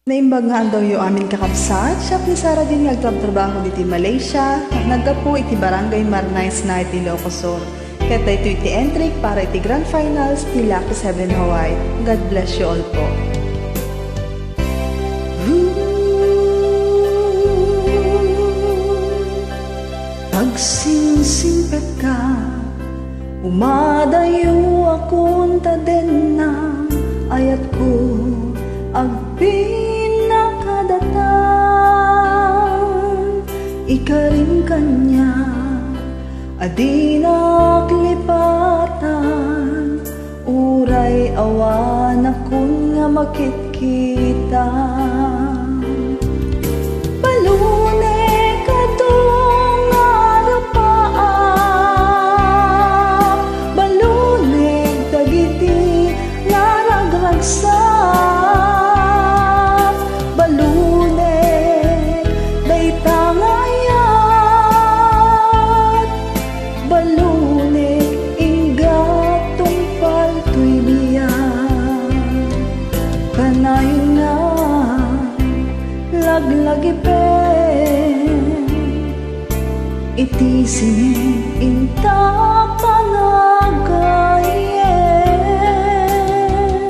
Naimbag nga daw yung amin kakabsat, siya ni Sara din nagtrabaho diti Malaysia, naggapo iti Barangay Marnais na iti Ilocos. Kaya ito iti entry para iti Grand Finals ti Lucky 7 Hawaii. God bless you all po. Pagsinsimpet ka, umadayo akong taden na ayat ko agpinakadatan, ikarin kanya adinak lipatan, uray awan akong nga makit-kita. Iti sinin inta panagayen,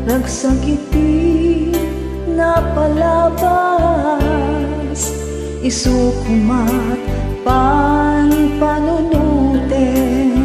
nagsagiti na palabas, isukumat panunuten.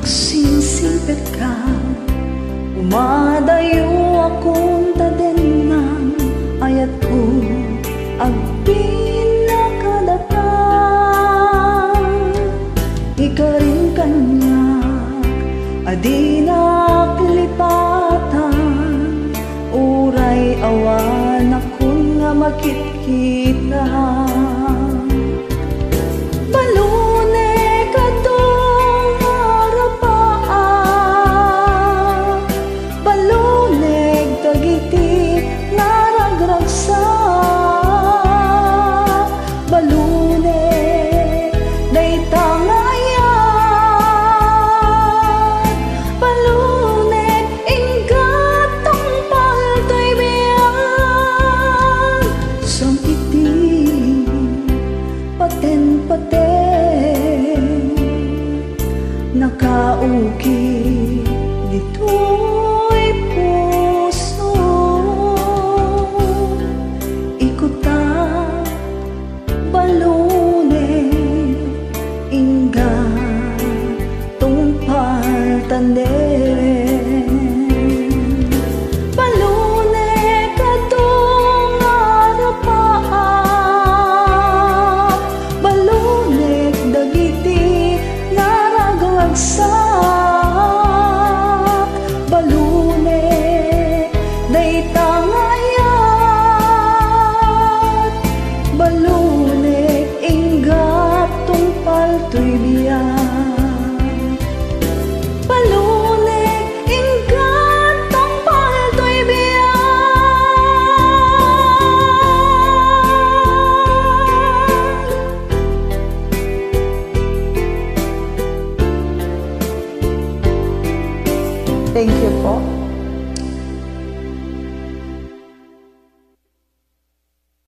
Pagsinsimpet ka, umadayo akong taden ng ayat ko agpinakadatan, ikarin kanya adinak lipatan, uray awan akong nga makit-kita. Nakauki dito'y puso, ikuta balone ingga tungpal tanden. Balone kadung arapaan, balone dagiti naragagsak, balune daytangayat, balune inggat tungpal to'y biyak, balune Thank you po.